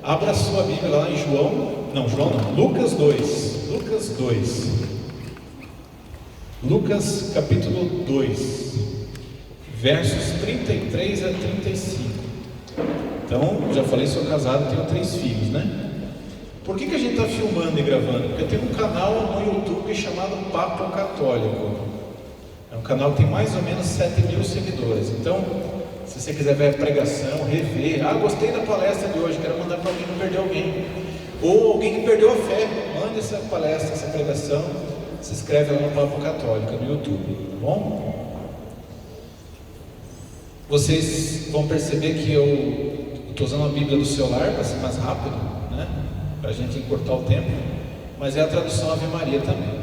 Abra sua Bíblia lá em Lucas 2. Lucas capítulo 2, versos 33 a 35. Então, já falei, sou casado, tenho 3 filhos, né? Por que a gente está filmando e gravando? Porque eu tenho um canal no YouTube chamado Papo Católico. É um canal que tem mais ou menos 7.000 seguidores. Então, se você quiser ver a pregação, rever, gostei da palestra de hoje, quero mandar para alguém que não perdeu alguém, ou alguém que perdeu a fé, mande essa palestra, essa pregação, se inscreve lá no Papo Católico no YouTube, tá bom? Vocês vão perceber que eu estou usando a Bíblia do celular para ser mais rápido, né? Para a gente encurtar o tempo, mas é a tradução Ave Maria também.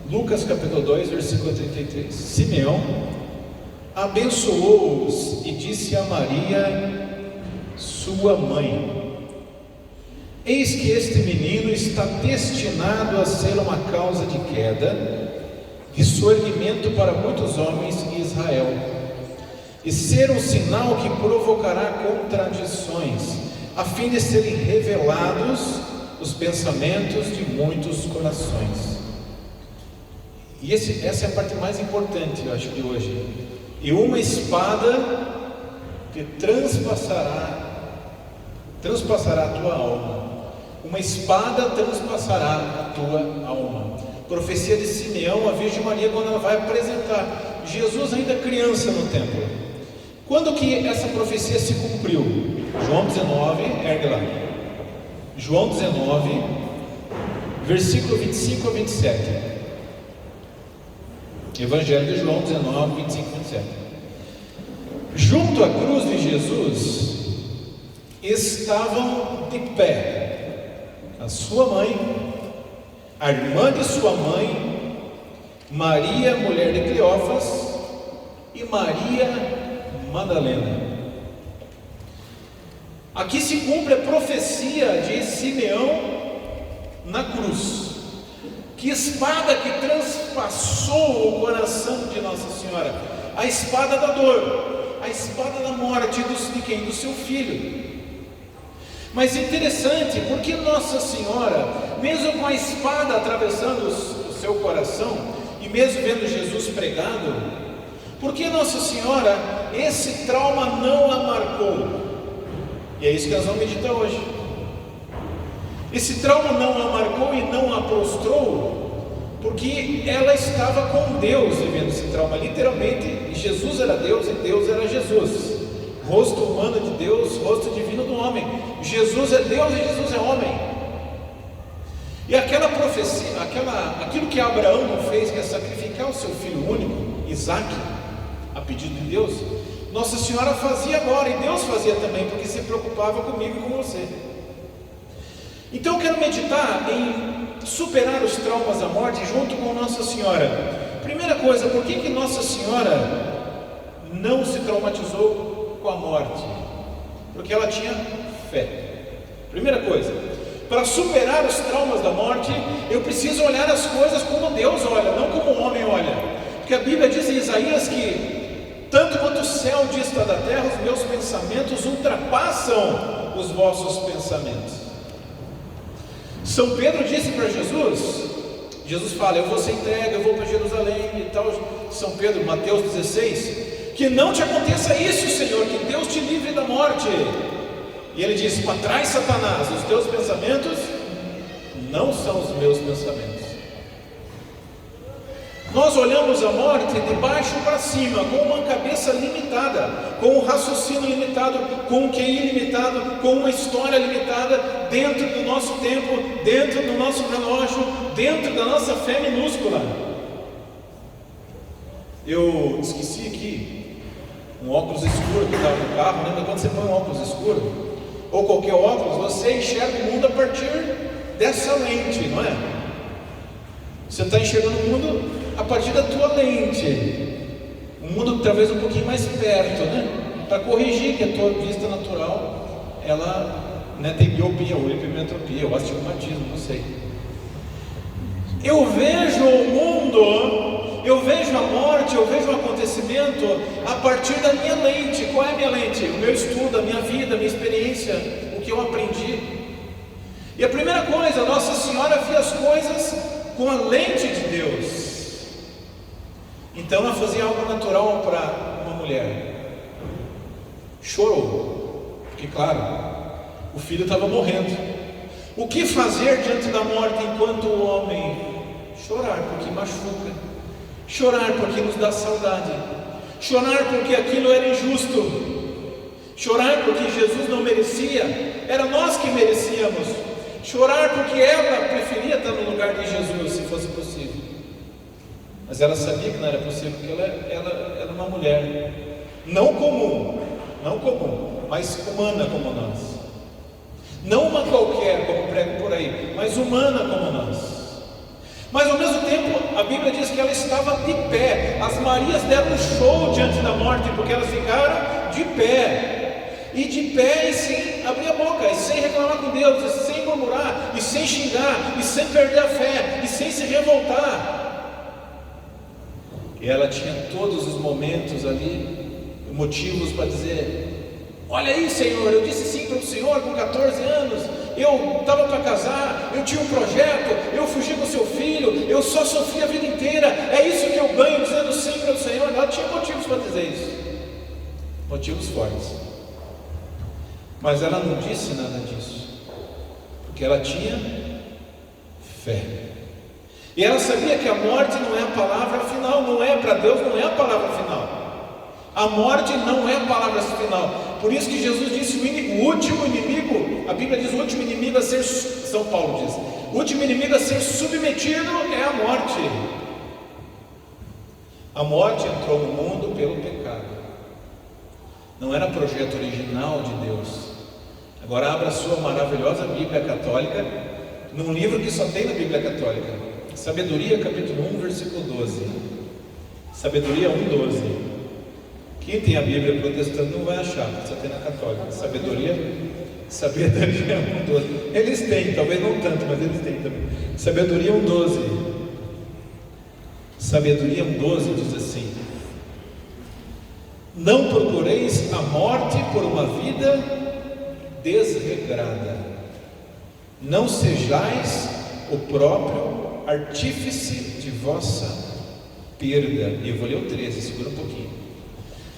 Lucas capítulo 2, versículo 33. Simeão abençoou-os e disse a Maria, sua mãe: eis que este menino está destinado a ser uma causa de queda, de soerguimento para muitos homens em Israel, e ser um sinal que provocará contradições, a fim de serem revelados os pensamentos de muitos corações. E essa é a parte mais importante, eu acho, de hoje. E uma espada que transpassará a tua alma. Uma espada transpassará a tua alma. Profecia de Simeão, a Virgem Maria, quando ela vai apresentar Jesus ainda criança no templo. Quando que essa profecia se cumpriu? João 19, ergue lá. João 19, versículo 25 a 27. Evangelho de João 19, 25 a 27. Junto à cruz de Jesus estavam de pé a sua mãe, a irmã de sua mãe, Maria, mulher de Cleófas, e Maria Madalena. Aqui se cumpre a profecia de Simeão na cruz. Que espada que transpassou o coração de Nossa Senhora? A espada da dor, a espada da morte de quem? Do seu filho. Mas é interessante, porque Nossa Senhora, mesmo com a espada atravessando o seu coração, e mesmo vendo Jesus pregado, porque Nossa Senhora, esse trauma não a marcou? E é isso que nós vamos meditar hoje. Esse trauma não a marcou e não a prostrou, porque ela estava com Deus vivendo esse trauma, literalmente. Jesus era Deus e Deus era Jesus, rosto humano de Deus, rosto divino do homem. Jesus é Deus e Jesus é homem. E aquela profecia, aquilo que Abraão não fez, que é sacrificar o seu filho único, Isaque, a pedido de Deus, Nossa Senhora fazia agora, e Deus fazia também, porque se preocupava comigo e com você. Então eu quero meditar em superar os traumas da morte junto com Nossa Senhora. Primeira coisa, por que Nossa Senhora não se traumatizou com a morte? Porque ela tinha fé. Primeira coisa, para superar os traumas da morte, eu preciso olhar as coisas como Deus olha, não como o homem olha. Porque a Bíblia diz em Isaías que tanto quanto o céu dista da terra, os meus pensamentos ultrapassam os vossos pensamentos. São Pedro disse para Jesus fala, eu vou ser entregue, eu vou para Jerusalém e tal. São Pedro, Mateus 16, que não te aconteça isso, Senhor, que Deus te livre da morte. E ele diz, para trás, Satanás, os teus pensamentos não são os meus pensamentos. Nós olhamos a morte de baixo para cima, com uma cabeça limitada, com um raciocínio limitado, com um QI limitado, com uma história limitada, dentro do nosso tempo, dentro do nosso relógio, dentro da nossa fé minúscula. Eu esqueci aqui um óculos escuro que estava no carro. Lembra quando você põe um óculos escuro? Ou qualquer óculos, você enxerga o mundo a partir dessa lente, não é? Você está enxergando o mundo a partir da tua lente, um mundo talvez um pouquinho mais perto, né? Para corrigir que a tua vista natural, ela tem miopia ou hipermetropia, ou astigmatismo, não sei. Eu vejo o mundo, eu vejo a morte, eu vejo o acontecimento a partir da minha lente. Qual é a minha lente? O meu estudo, a minha vida, a minha experiência, o que eu aprendi. E a primeira coisa, Nossa Senhora via as coisas com a lente de Deus. Então ela fazia algo natural para uma mulher. Chorou, porque claro, o filho estava morrendo. O que fazer diante da morte enquanto o homem? Chorar, porque machuca. Chorar porque nos dá saudade. Chorar porque aquilo era injusto. Chorar porque Jesus não merecia, era nós que merecíamos. Chorar porque ela preferia estar no lugar de Jesus, se fosse possível. Mas ela sabia que não era possível, porque ela era uma mulher não comum, mas humana como nós. Não uma qualquer, como prego por aí, mas humana como nós. Mas ao mesmo tempo, a Bíblia diz que ela estava de pé. As Marias deram um show diante da morte, porque elas ficaram de pé. E de pé e sem abrir a boca, e sem reclamar com Deus, e sem murmurar, e sem xingar, e sem perder a fé, e sem se revoltar. E ela tinha todos os momentos ali, motivos para dizer: olha aí, Senhor, eu disse sim para o Senhor com 14 anos, eu estava para casar, eu tinha um projeto, eu fugi com seu filho, eu só sofri a vida inteira, é isso que eu ganho dizendo sim para o Senhor. Ela tinha motivos para dizer isso, motivos fortes. Mas ela não disse nada disso, porque ela tinha fé. E ela sabia que a morte não é a palavra final, não é para Deus, não é a palavra final. A morte não é a palavra final. Por isso que Jesus disse: o último inimigo, a Bíblia diz, o último inimigo a ser, São Paulo diz, o último inimigo a ser submetido é a morte. A morte entrou no mundo pelo pecado. Não era projeto original de Deus. Agora abra a sua maravilhosa Bíblia Católica, num livro que só tem na Bíblia Católica, Sabedoria, capítulo 1, versículo 12. Sabedoria 1:12. Quem tem a Bíblia protestante não vai achar, só tem na Católica. Sabedoria 1:12. Eles têm, talvez não tanto, mas eles têm também. Sabedoria 1:12. Sabedoria 1:12 diz assim: não procureis a morte por uma vida desregrada, não sejais o próprio artífice de vossa perda. E eu vou ler o 13, segura um pouquinho.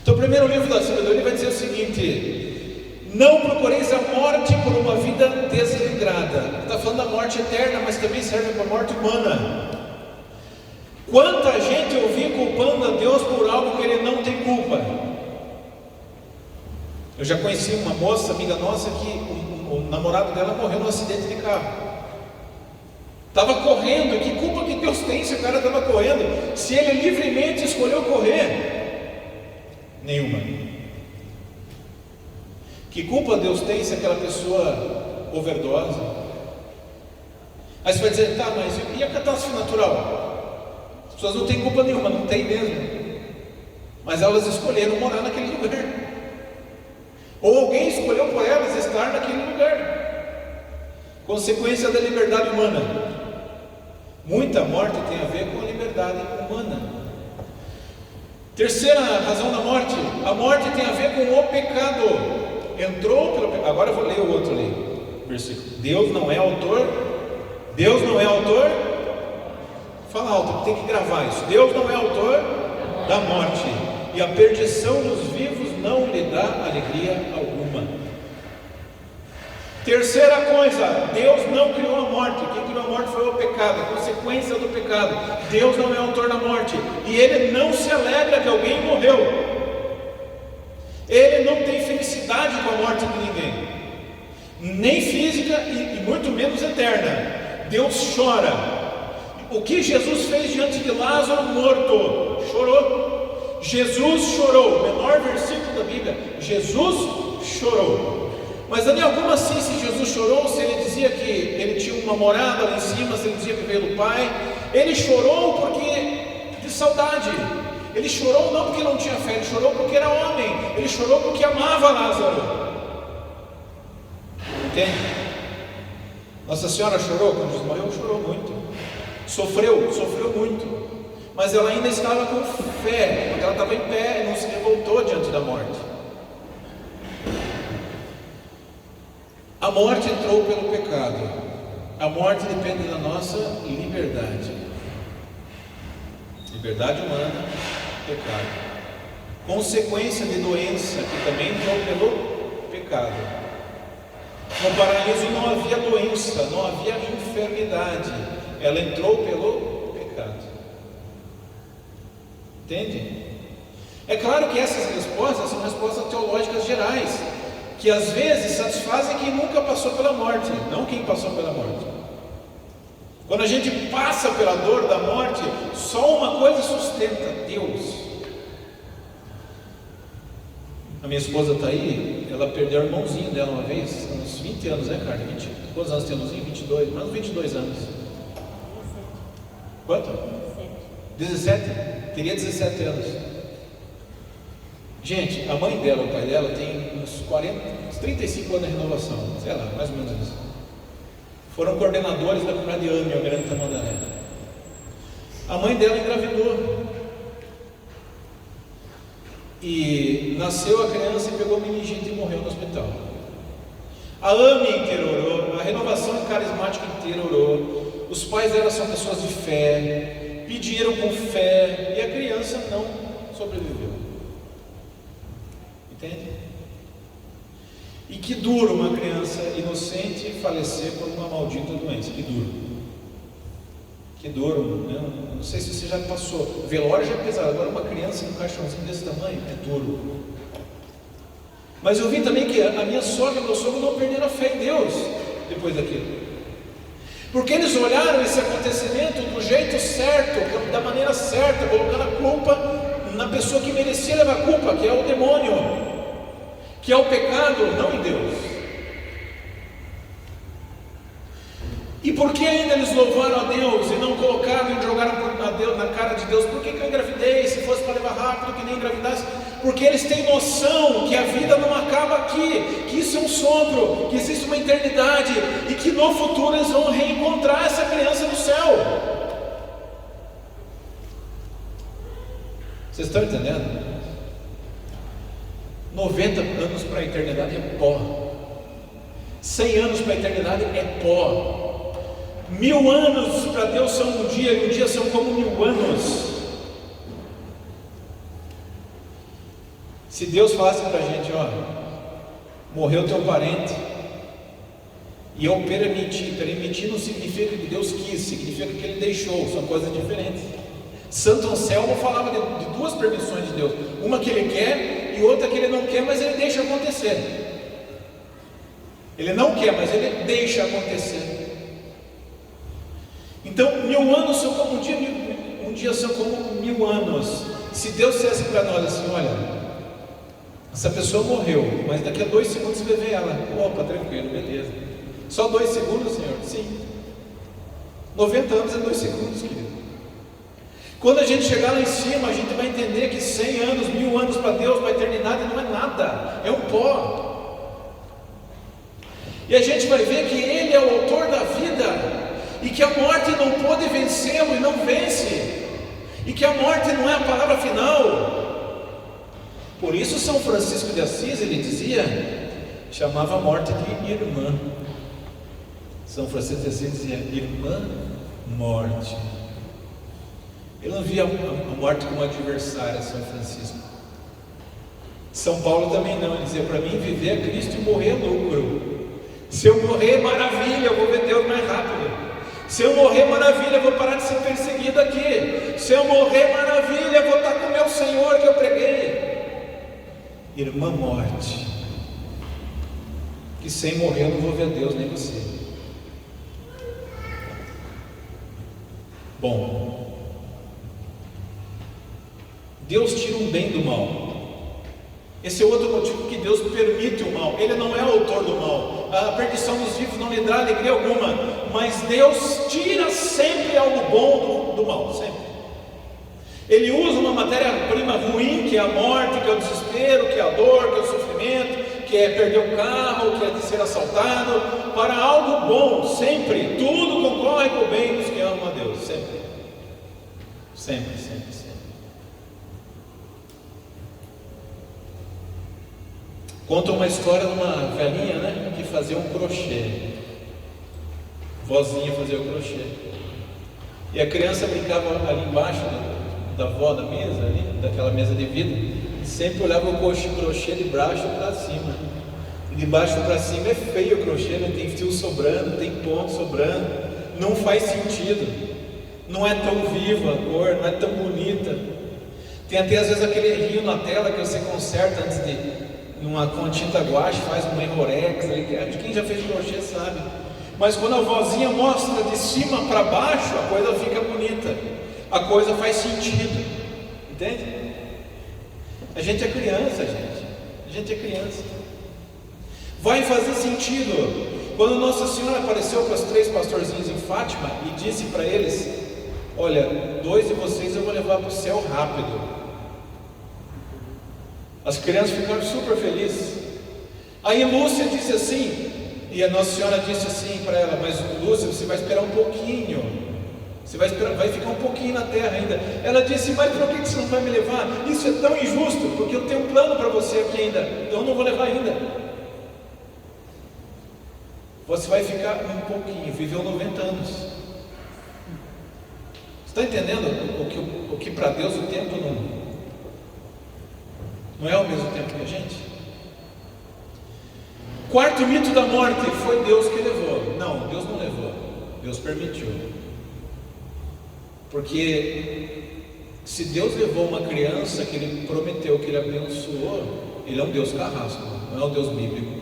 Então o primeiro livro da sabedoria vai dizer o seguinte: não procureis a morte por uma vida desregrada. Está falando da morte eterna, mas também serve para a morte humana. Quanta gente eu vi culpando a Deus por algo que Ele não tem culpa. Eu já conheci uma moça, amiga nossa, que o namorado dela morreu num acidente de carro. Estava correndo, e que culpa que Deus tem se o cara estava correndo, se ele livremente escolheu correr? Nenhuma. Que culpa Deus tem se aquela pessoa overdose? Aí você vai dizer: tá, mas e a catástrofe natural? As pessoas não têm culpa nenhuma, não tem mesmo. Mas elas escolheram morar naquele lugar. Ou alguém escolheu por elas estar naquele lugar. Consequência da liberdade humana. Muita morte tem a ver com a liberdade humana. Terceira razão da morte: a morte tem a ver com o pecado. Entrou pelo pecado. Agora eu vou ler o outro ali, versículo. Deus não é autor. Deus não é autor. Fala alto, tem que gravar isso. Deus não é autor da morte, e a perdição dos vivos não lhe dá alegria alguma. Terceira coisa: Deus não criou a morte. Quem criou a morte foi o pecado, a consequência do pecado. Deus não é autor da morte, e Ele não se alegra que alguém morreu. Ele não tem felicidade com a morte de ninguém, nem física e muito menos eterna. Deus chora. O que Jesus fez diante de Lázaro morto? Chorou. Jesus chorou. O menor versículo da Bíblia: Jesus chorou. Mas ali alguma assim, se Jesus chorou, se ele dizia que ele tinha uma morada lá em cima, se ele dizia que veio do Pai. Ele chorou porque de saudade. Ele chorou não porque não tinha fé, ele chorou porque era homem. Ele chorou porque amava Lázaro. Entende? Nossa Senhora chorou quando Jesus morreu? Chorou muito. Sofreu muito. Mas ela ainda estava com fé, porque ela estava em pé e não se revoltou diante da morte. A A morte entrou pelo pecado. A morte depende da nossa liberdade. Liberdade humana, pecado. Consequência de doença, que também entrou pelo pecado. No paraíso não havia doença, não havia enfermidade. Ela entrou pelo pecado. Entende? É claro que essas respostas são respostas teológicas gerais, que às vezes satisfazem quem nunca passou pela morte, não quem passou pela morte. Quando a gente passa pela dor da morte, só uma coisa sustenta: Deus. A minha esposa está aí, ela perdeu o irmãozinho dela uma vez, uns 20 anos, né, Carla? Quantos anos tem o irmãozinho? 22, mais uns 22 anos. 17. Quanto? 17. Teria 17 anos. Gente, a mãe dela, o pai dela, tem uns 35 anos de renovação, sei lá, mais ou menos isso. Foram coordenadores da comunidade de AME, Almirante Tamandaré. A mãe dela engravidou. E nasceu a criança e pegou meningite e morreu no hospital. A AME inteira orou, a renovação carismática inteira orou. Os pais dela são pessoas de fé, pediram com fé, e a criança não sobreviveu. Entende? E que duro uma criança inocente falecer por uma maldita doença. Que duro. Que duro, né? Não sei se você já passou. Velório já é pesado, agora uma criança num caixãozinho desse tamanho é duro. Mas eu vi também que a minha sogra e meu sogro não perderam a fé em Deus depois daquilo. Porque eles olharam esse acontecimento do jeito certo, da maneira certa, colocando a culpa na pessoa que merecia levar a culpa, que é o demônio, que é o pecado, não em Deus. E por que ainda eles louvaram a Deus e não colocaram e jogaram a Deus, na cara de Deus? Por que eu engravidei? Se fosse para levar rápido, que nem engravidasse. Porque eles têm noção que a vida não acaba aqui, que isso é um sopro, que existe uma eternidade e que no futuro eles vão reencontrar essa criança no céu. Vocês estão entendendo? 90 anos para a eternidade é pó. 100 anos para a eternidade é pó. 1000 anos para Deus são um dia, e um dia são como 1000 anos. Se Deus falasse para a gente, ó, morreu teu parente, e eu permitir não significa que Deus quis, significa que Ele deixou, são coisas diferentes. Santo Anselmo falava de duas permissões de Deus, uma que Ele quer e outra que Ele não quer, mas Ele deixa acontecer. Ele não quer, mas Ele deixa acontecer. Então 1000 anos são como um dia são como 1000 anos. Se Deus dissesse para nós assim, olha, essa pessoa morreu, mas daqui a 2 segundos você vai ver ela. Opa, tranquilo, beleza. Só 2 segundos, Senhor? Sim. 90 anos é 2 segundos, querido. Quando a gente chegar lá em cima, a gente vai entender que 100 anos, 1000 anos para Deus, para a eternidade, não é nada, é um pó. E a gente vai ver que Ele é o autor da vida, e que a morte não pôde vencê-lo e não vence, e que a morte não é a palavra final. Por isso São Francisco de Assis, ele dizia, chamava a morte de irmã. São Francisco de Assis dizia, irmã morte. Ele não via a morte como adversária, São Francisco. São Paulo também não, ele dizia, para mim viver é Cristo e morrer é lucro. Se eu morrer, maravilha, eu vou ver Deus mais rápido. Se eu morrer, maravilha, eu vou parar de ser perseguido aqui. Se eu morrer, maravilha, eu vou estar com o meu Senhor que eu preguei. Irmã morte, que sem morrer eu não vou ver Deus nem você. Bom, Deus tira um bem do mal. Esse é outro motivo que Deus permite o mal. Ele não é autor do mal. A perdição dos vivos não lhe dá alegria alguma, mas Deus tira sempre algo bom do mal, sempre. Ele usa uma matéria-prima ruim, que é a morte, que é o desespero, que é a dor, que é o sofrimento, que é perder o carro, que é de ser assaltado, para algo bom, sempre. Tudo concorre para o bem dos que amam a Deus, sempre. Sempre, sempre, sempre. Conta uma história de uma velhinha, né, que fazer um crochê. Vozinha fazia o crochê. E a criança brincava ali embaixo da avó da mesa, ali, daquela mesa de vidro, sempre olhava o crochê de baixo para cima. E de baixo para cima é feio o crochê, não tem fio sobrando, tem ponto sobrando, não faz sentido, não é tão viva a cor, não é tão bonita. Tem até às vezes aquele errinho na tela que você conserta antes com a tinta guache, faz um errorex, quem já fez crochê sabe. Mas quando a vozinha mostra de cima para baixo, a coisa fica bonita, a coisa faz sentido, entende? A gente é criança, gente. A gente é criança. Vai fazer sentido. Quando Nossa Senhora apareceu para os 3 pastorzinhos em Fátima e disse para eles: olha, 2 de vocês eu vou levar para o céu rápido. As crianças ficaram super felizes. Aí Lúcia disse assim, e a Nossa Senhora disse assim para ela: mas Lúcia, você vai esperar um pouquinho. Você vai ficar um pouquinho na terra ainda. Ela disse: mas por que você não vai me levar? Isso é tão injusto, porque eu tenho um plano para você aqui ainda, então eu não vou levar ainda. Você vai ficar um pouquinho, viveu 90 anos. Você está entendendo o que para Deus o tempo não é ao mesmo tempo que a gente? Quarto mito da morte: foi Deus que levou. Não, Deus não levou, Deus permitiu. Porque se Deus levou uma criança que Ele prometeu, que Ele abençoou, Ele é um Deus carrasco, não é um Deus bíblico.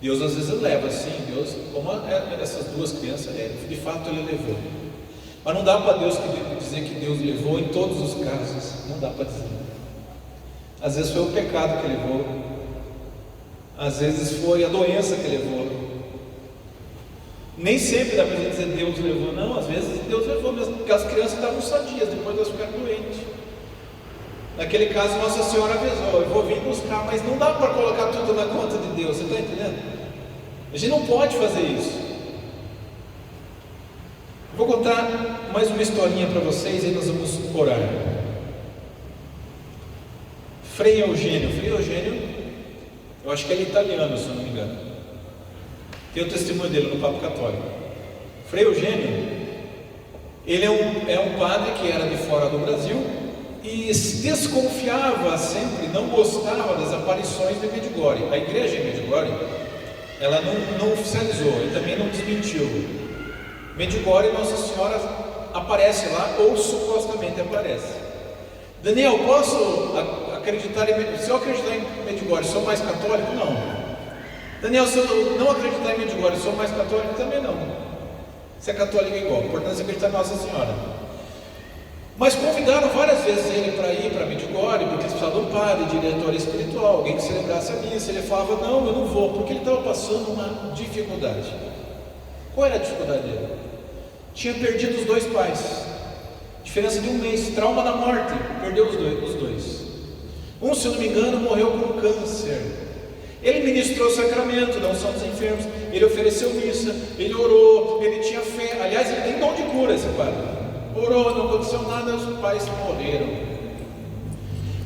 Deus às vezes leva, sim, Deus, como essas 2 crianças, de fato Ele levou. Mas não dá para Deus dizer que Deus levou em todos os casos, não dá para dizer. Às vezes foi o pecado que levou, às vezes foi a doença que levou. Nem sempre dá para dizer Deus levou, não, às vezes Deus levou mesmo, porque as crianças estavam sadias, depois elas ficaram doentes. Naquele caso, Nossa Senhora avisou: eu vou vir buscar, mas não dá para colocar tudo na conta de Deus, você está entendendo? A gente não pode fazer isso. Vou contar mais uma historinha para vocês e nós vamos orar. Frei Eugênio, eu acho que ele é italiano, se eu não me engano. Tem o testemunho dele no Papo Católico. Frei Eugênio, ele é um padre que era de fora do Brasil e desconfiava sempre, não gostava das aparições de Medjugorje. A igreja em Medjugorje, ela não oficializou, ele também não desmentiu. Medjugorje, Nossa Senhora aparece lá, ou supostamente aparece. Daniel, posso acreditar se eu acreditar em Medjugorje, sou mais católico? Não. Daniel, se eu não acreditar em Medjugorje, sou mais católico? Também não. Você é católico igual, o importante é acreditar em Nossa Senhora. Mas convidaram várias vezes ele para ir para Medjugorje, porque eles precisavam de um padre, diretor espiritual, alguém que celebrasse a missa. Ele falava: não, eu não vou, porque ele estava passando uma dificuldade. Qual era a dificuldade dele? Tinha perdido os 2 pais, diferença de 1 mês, trauma da morte, perdeu os dois. Um, se eu não me engano, morreu com câncer. Ele ministrou o sacramento da unção dos enfermos, ele ofereceu missa, ele orou, ele tinha fé. Aliás, ele tem dom de cura, esse padre. Orou, não aconteceu nada, os pais morreram.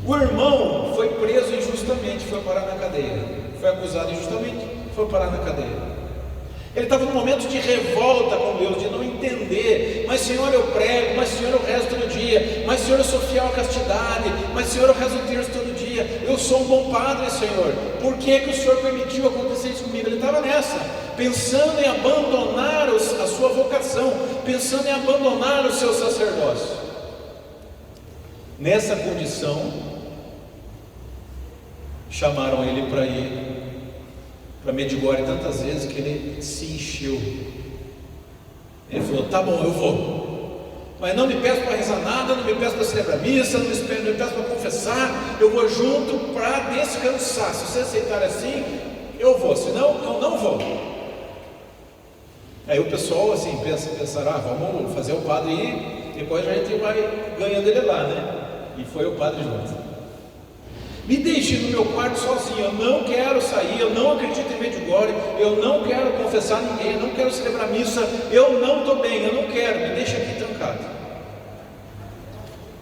O irmão foi preso injustamente, foi parar na cadeia. Foi acusado injustamente, foi parar na cadeia. Ele estava num momento de revolta com Deus, de não entender. Mas Senhor, eu prego, mas Senhor, eu rezo todo dia, mas Senhor, eu sou fiel à castidade, mas Senhor, eu rezo o terço todo dia, eu sou um bom padre, Senhor. Por que o Senhor permitiu acontecer isso comigo? Ele estava nessa, pensando em abandonar a sua vocação, pensando em abandonar o seu sacerdócio. Nessa condição, chamaram ele para ir para Medjugorje tantas vezes que ele se encheu. Ele falou: tá bom, eu vou, mas não me peço para rezar nada, não me peço para celebrar missa, não me peço para confessar, eu vou junto para descansar. Se você aceitar assim, eu vou, senão eu não vou. Aí o pessoal assim pensará: vamos fazer o padre ir, depois a gente vai ganhando ele lá, né? E foi o padre junto. Me deixe no meu quarto sozinho, eu não quero sair, eu não acredito em Medjugorje, eu não quero confessar ninguém, eu não quero celebrar missa, eu não estou bem, eu não quero, me deixa aqui trancado.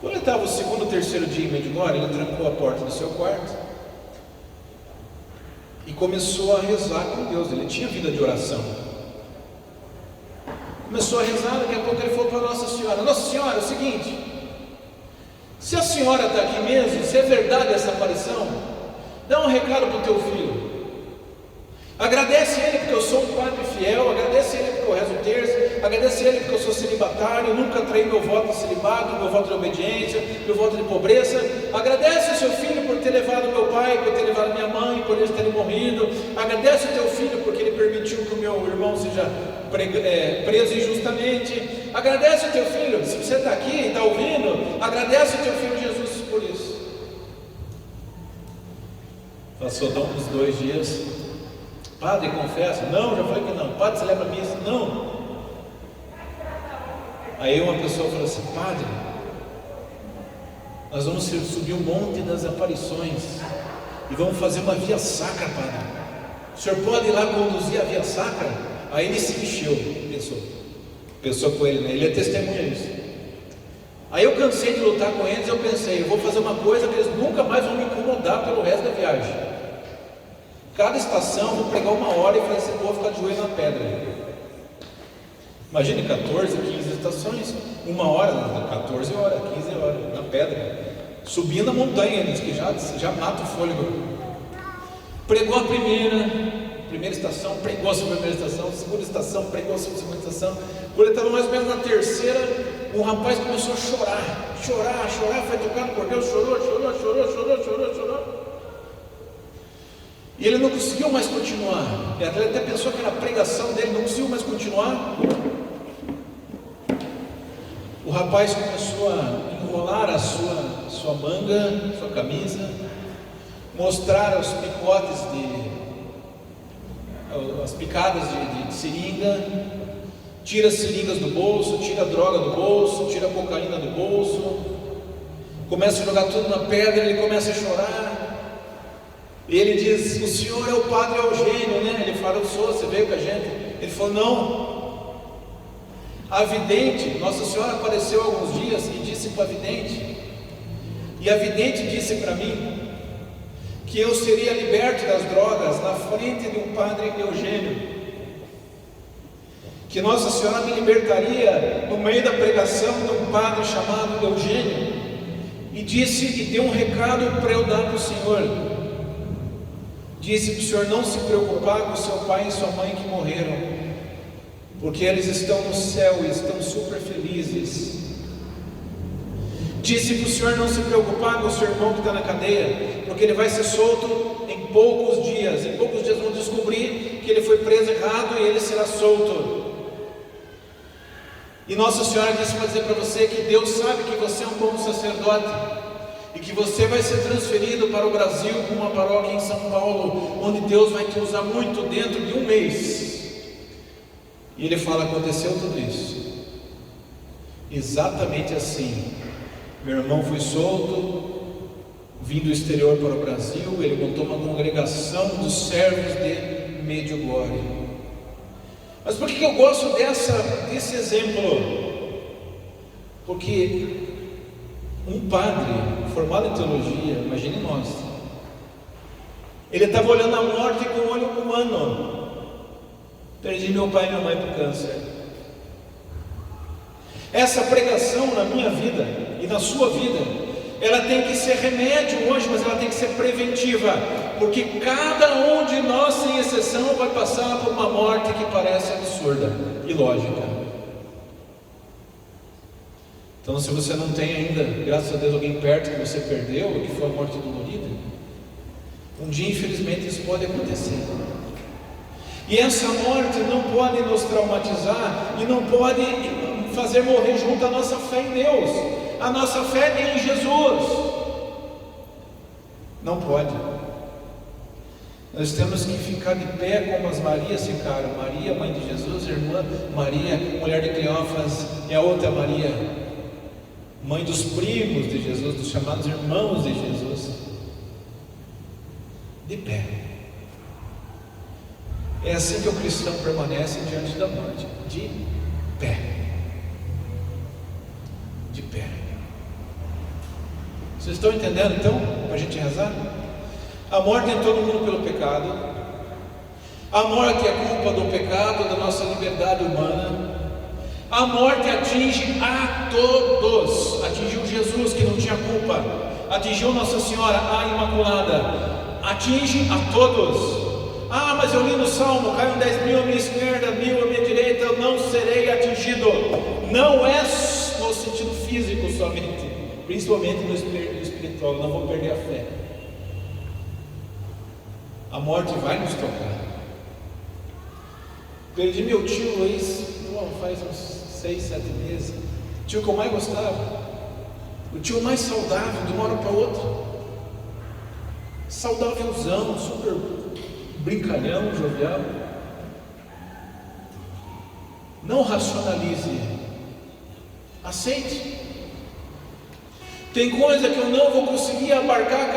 Quando ele estava o 2º ou 3º dia em Medjugorje, ele trancou a porta do seu quarto e começou a rezar com Deus. Ele tinha vida de oração. Começou a rezar, daqui a pouco ele falou para Nossa Senhora: Nossa Senhora, é o seguinte, se a senhora está aqui mesmo, se é verdade essa aparição, dá um recado para o teu filho. Agradece ele porque eu sou um padre fiel, agradece ele porque eu rezo o terço, agradece ele porque eu sou celibatário, nunca traí meu voto de celibato, meu voto de obediência, meu voto de pobreza. Agradece o seu filho por ter levado meu pai, por ter levado minha mãe, por eles terem morrido. Agradece o teu filho porque ele permitiu que o meu irmão seja preso injustamente. Agradece o teu filho, se você está aqui e está ouvindo, agradece o teu filho Jesus por isso. Passou uns 2 dias. Padre, confessa? Não, já falei que não. Padre, celebra a missa? Não. Aí uma pessoa falou assim: Padre, nós vamos subir o monte das aparições e vamos fazer uma via sacra, Padre. O senhor pode ir lá conduzir a via sacra? Aí ele se encheu, pensou com ele, né? Ele é testemunha disso. Aí eu cansei de lutar com eles, eu pensei: eu vou fazer uma coisa que eles nunca mais vão me incomodar pelo resto da viagem. Cada estação, vou pregar 1 hora e fazer esse povo ficar de joelho na pedra. Imagine 14, 15 estações, 1 hora, 14 horas, 15 horas, na pedra, subindo a montanha, diz que já mata o fôlego. Pregou a primeira estação, pregou a primeira estação, segunda estação, pregou a segunda estação. Quando ele estava mais ou menos na terceira, um rapaz começou a chorar, foi tocado por Deus, chorou. E ele não conseguiu mais continuar. Ele até pensou que era a pregação dele, não conseguiu mais continuar. O rapaz começou a enrolar a sua manga, sua camisa, mostrar os picotes as picadas de seringa, tira as seringas do bolso, tira a droga do bolso, tira a cocaína do bolso, começa a jogar tudo na pedra, ele começa a chorar. E ele diz: o senhor é o padre Eugênio, né? Ele fala: eu sou, você veio com a gente? Ele falou: não. A vidente, Nossa Senhora apareceu alguns dias e disse para a vidente, e a vidente disse para mim que eu seria liberto das drogas na frente de um padre Eugênio, que Nossa Senhora me libertaria no meio da pregação de um padre chamado Eugênio, e deu um recado para eu dar para o senhor. Disse para o senhor não se preocupar com seu pai e sua mãe que morreram, porque eles estão no céu e estão super felizes. Disse para o senhor não se preocupar com o seu irmão que está na cadeia, porque ele vai ser solto em poucos dias. Em poucos dias vão descobrir que ele foi preso errado e ele será solto. E Nossa Senhora disse para dizer para você que Deus sabe que você é um bom sacerdote, e que você vai ser transferido para o Brasil, para uma paróquia em São Paulo, onde Deus vai te usar muito dentro de 1 mês. E ele fala: aconteceu tudo isso, exatamente assim. Meu irmão foi solto, vindo do exterior para o Brasil, ele montou uma congregação dos servos de Medjugorje. Mas por que eu gosto desse exemplo? Porque um padre formado em teologia, imagine nós, ele estava olhando a morte com o olho humano. Perdi meu pai e minha mãe por câncer. Essa pregação na minha vida e na sua vida, ela tem que ser remédio hoje, mas ela tem que ser preventiva, porque cada um de nós, sem exceção, vai passar por uma morte que parece absurda, ilógica. Então, se você não tem ainda, graças a Deus, alguém perto que você perdeu, que foi a morte dolorida, um dia, infelizmente, isso pode acontecer. E essa morte não pode nos traumatizar e não pode fazer morrer junto a nossa fé em Deus, a nossa fé em Jesus. Não pode. Nós temos que ficar de pé como as Marias ficaram. Maria, mãe de Jesus, irmã Maria, mulher de Cleófas, e a outra Maria, mãe dos primos de Jesus, dos chamados irmãos de Jesus. De pé. É assim que o cristão permanece diante da morte, de pé. De pé. Vocês estão entendendo então, para a gente rezar? A morte entrou no mundo pelo pecado. A morte é culpa do pecado, da nossa liberdade humana. A morte atinge a todos. Atingiu Jesus, que não tinha culpa. Atingiu Nossa Senhora, a Imaculada. Atinge a todos. Ah, mas eu li no Salmo, caiam 10.000 à minha esquerda, 1.000 à minha direita, eu não serei atingido. Não é no sentido físico somente, principalmente no espiritual, não vou perder a fé. A morte vai nos tocar. Perdi meu tio faz uns 6, 7 meses. O tio que eu mais gostava, o tio mais saudável, de uma hora para outra, saudávelzão, super brincalhão, jovial. Não racionalize, aceite. Tem coisa que eu não vou conseguir abarcar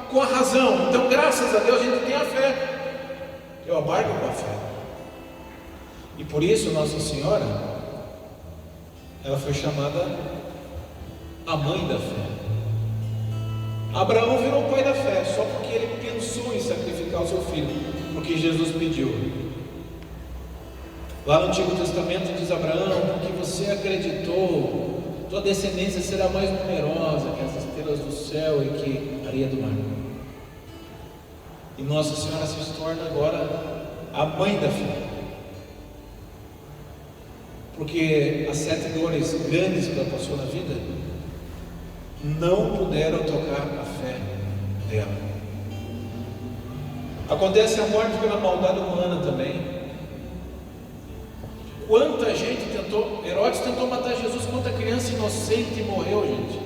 com a razão, então graças a Deus a gente tem a fé. Eu abarco com a fé. E por isso Nossa Senhora, ela foi chamada a mãe da fé. Abraão virou o pai da fé, só porque ele pensou em sacrificar o seu filho, porque Jesus pediu. Lá no Antigo Testamento diz Abraão, porque você acreditou, tua descendência será mais numerosa que as estrelas do céu e que a areia do mar. E Nossa Senhora se torna agora a mãe da fé. Porque as 7 dores grandes que ela passou na vida não puderam tocar a fé dela. Acontece a morte pela maldade humana também. Quanta gente tentou, Herodes tentou matar Jesus, quanta criança inocente morreu, gente,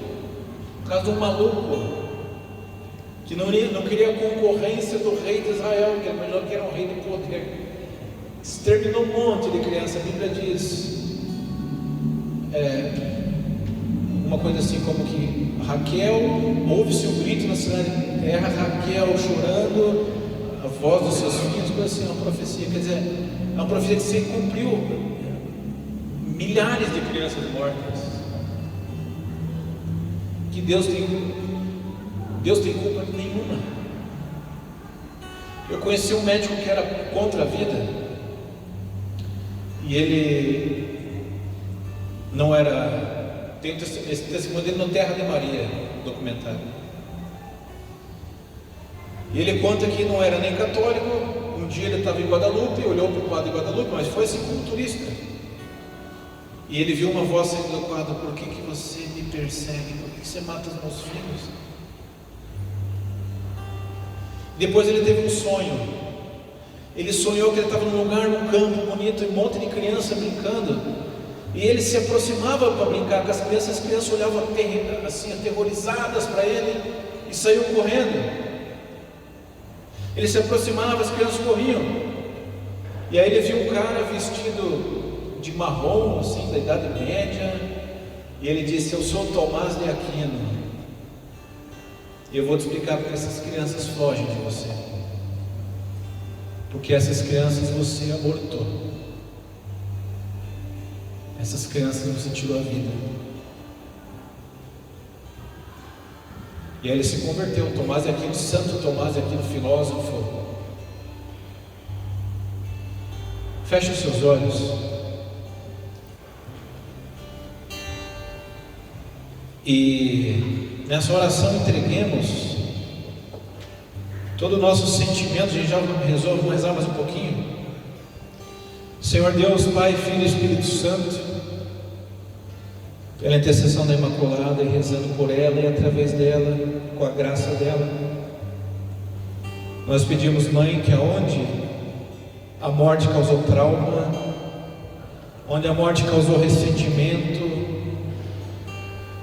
por causa de um maluco que não queria a concorrência do rei de Israel, que melhor que era um rei de poder. Exterminou um monte de criança. A Bíblia diz uma coisa assim como que Raquel, ouve-se um grito na cidade de terra, Raquel chorando, a voz dos seus filhos, coisa assim, uma profecia, quer dizer, é uma profecia que se cumpriu. Milhares de crianças mortas. Que Deus tem culpa nenhuma. Eu conheci um médico que era contra a vida, e ele não era, tem esse testemunho dele no Terra de Maria, documentário. E ele conta que não era nem católico. Um dia ele estava em Guadalupe, olhou para o quadro de Guadalupe, mas foi assim como turista. E ele viu uma voz saindo do quadro: por que você me persegue? Por que você mata os meus filhos? Depois ele teve um sonho. Ele sonhou que ele estava num lugar, num campo bonito, e um monte de criança brincando. E ele se aproximava para brincar com as crianças olhavam assim, aterrorizadas para ele e saíam correndo. Ele se aproximava, as crianças corriam. E aí ele viu um cara vestido de marrom, assim, da Idade Média, e ele disse: eu sou Tomás de Aquino, e eu vou te explicar porque essas crianças fogem de você. Porque essas crianças você abortou. Essas crianças você tirou a vida. E aí ele se converteu, Tomás de Aquino, Santo Tomás de Aquino, filósofo. Feche os seus olhos. E nessa oração entreguemos todo o nosso sentimento. A gente já resolve, vamos rezar mais um pouquinho. Senhor Deus, Pai, Filho e Espírito Santo, pela intercessão da Imaculada, e rezando por ela e através dela, com a graça dela, nós pedimos, Mãe, que aonde a morte causou trauma, onde a morte causou ressentimento,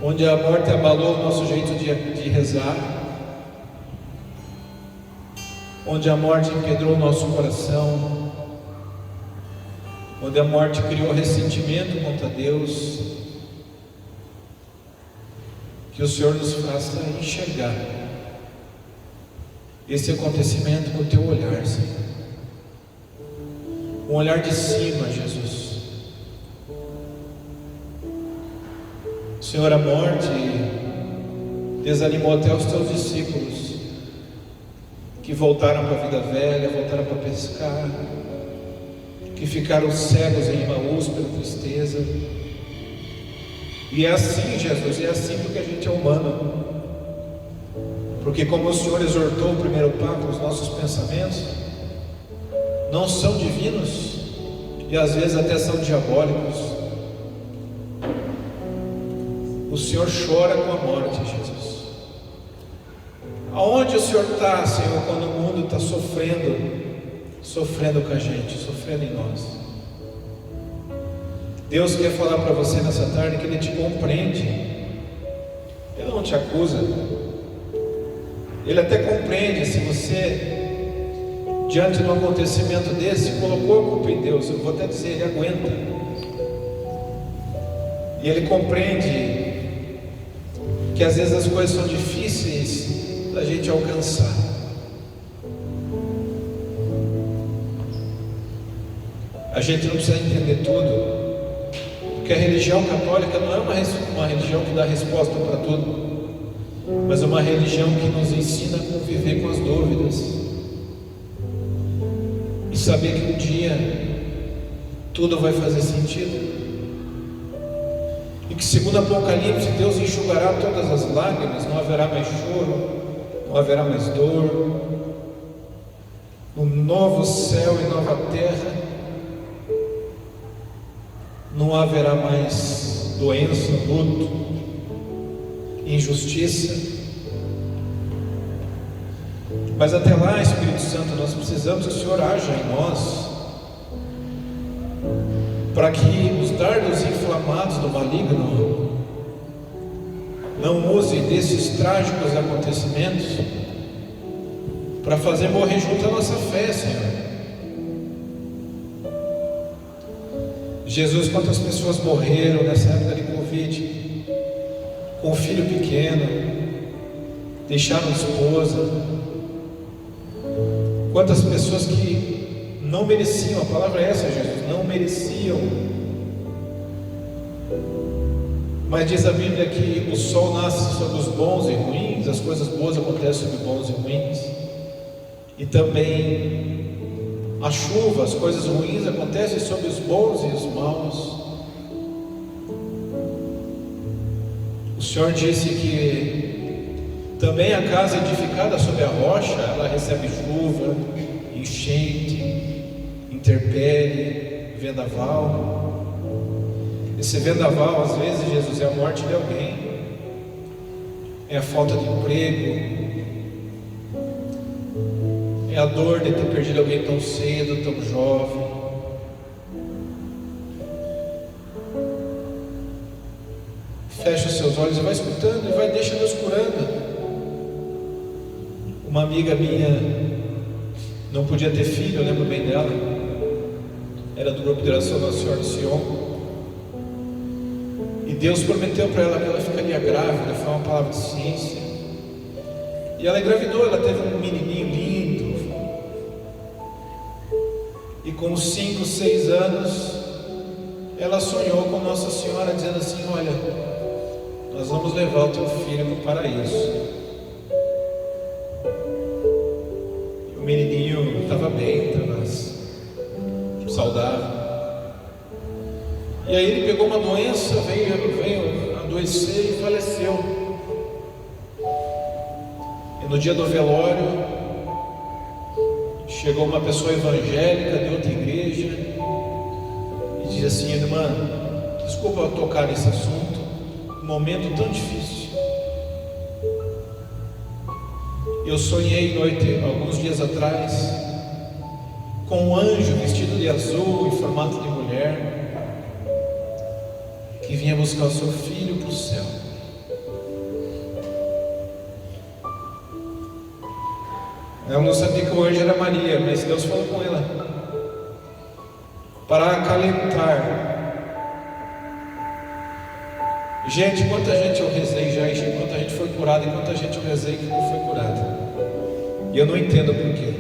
onde a morte abalou o nosso jeito de rezar, onde a morte empedrou o nosso coração, onde a morte criou ressentimento contra Deus, que o Senhor nos faça enxergar esse acontecimento com o teu olhar, Senhor. Um olhar de cima, Jesus. Senhor, a morte desanimou até os teus discípulos, que voltaram para a vida velha, voltaram para pescar, que ficaram cegos em Emaús pela tristeza. E é assim, Jesus, é assim porque a gente é humano. Porque como o Senhor exortou o primeiro Papa, os nossos pensamentos não são divinos e às vezes até são diabólicos. O Senhor chora com a morte, Jesus. Aonde o Senhor está, Senhor, quando o mundo está sofrendo com a gente, sofrendo em nós? Deus quer falar para você nessa tarde que Ele te compreende. Ele não te acusa. Ele até compreende se você, diante de um acontecimento desse, colocou a culpa em Deus. Eu vou até dizer, Ele aguenta. E Ele compreende que às vezes as coisas são difíceis da gente alcançar. A gente não precisa entender tudo, porque a religião católica não é uma religião que dá resposta para tudo, mas é uma religião que nos ensina a conviver com as dúvidas e saber que um dia tudo vai fazer sentido. E que segundo Apocalipse, Deus enxugará todas as lágrimas, não haverá mais choro, não haverá mais dor. No novo céu e nova terra não haverá mais doença, luto, injustiça. Mas até lá, Espírito Santo, nós precisamos que o Senhor haja em nós, para que os dardos inflamados do maligno não use desses trágicos acontecimentos para fazer morrer junto a nossa fé, Senhor. Jesus, quantas pessoas morreram nessa época de Covid, com um filho pequeno, deixaram esposa, quantas pessoas que não mereciam, a palavra é essa, Jesus, não mereciam, mas diz a Bíblia que o sol nasce sobre os bons e ruins, as coisas boas acontecem sobre bons e ruins, e também a chuva, as coisas ruins acontecem sobre os bons e os maus. O Senhor disse que também a casa edificada sobre a rocha, ela recebe chuva, enchente, intempérie, vendaval. Esse vendaval, às vezes, Jesus, é a morte de alguém, é a falta de emprego, é a dor de ter perdido alguém tão cedo, tão jovem. Fecha os seus olhos e vai escutando, e vai, deixa Deus curando. Uma amiga minha não podia ter filho, eu lembro bem dela, era do grupo de oração Nossa Senhora de Sion, e Deus prometeu para ela que ela ficaria grávida, foi uma palavra de ciência, e ela engravidou, ela teve um menininho lindo, e com 5, 6 anos, ela sonhou com Nossa Senhora, dizendo assim: olha, nós vamos levar o teu filho para o paraíso. E o menininho estava bem, estava saudável. E aí ele pegou uma doença, veio adoecer e faleceu. E no dia do velório, chegou uma pessoa evangélica de outra igreja e disse assim: irmã, desculpa eu tocar nesse assunto, um momento tão difícil. Eu sonhei alguns dias atrás, com um anjo vestido de azul, em formato de mulher, que vinha buscar o seu filho para o céu. Ela não sabia que o anjo era Maria, mas Deus falou com ela para acalentar. Gente, quanta gente eu rezei já, e quanta gente foi curada, e quanta gente eu rezei que não foi curada. E eu não entendo porquê.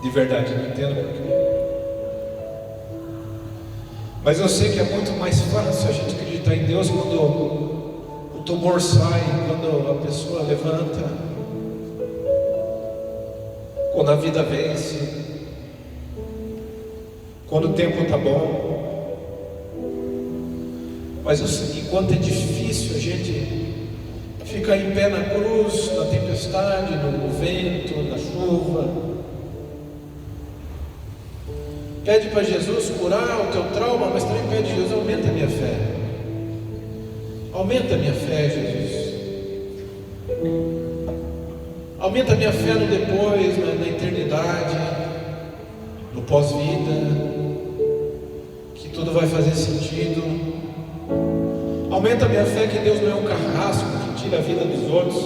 De verdade, eu não entendo porquê. Mas eu sei que é muito mais fácil a gente acreditar em Deus quando o tumor sai, quando a pessoa levanta. quando a vida vence, quando o tempo está bom. Mas enquanto é difícil, a gente fica em pé na cruz, na tempestade, no vento, na chuva. Pede para Jesus curar o teu trauma, mas também pede: Jesus, aumenta a minha fé. Aumenta a minha fé, Jesus. Aumenta a minha fé no depois, na eternidade, no pós-vida, que tudo vai fazer sentido. Aumenta a minha fé que Deus não é um carrasco que tira a vida dos outros,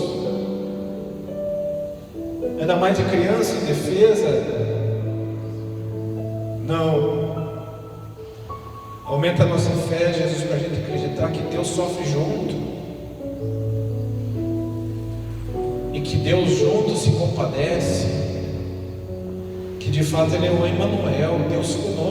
ainda mais de criança indefesa. Não. Aumenta a nossa fé, Jesus, para a gente acreditar que Deus sofre junto, e que Deus junto se compadece, que de fato Ele é o Emmanuel, Deus conosco.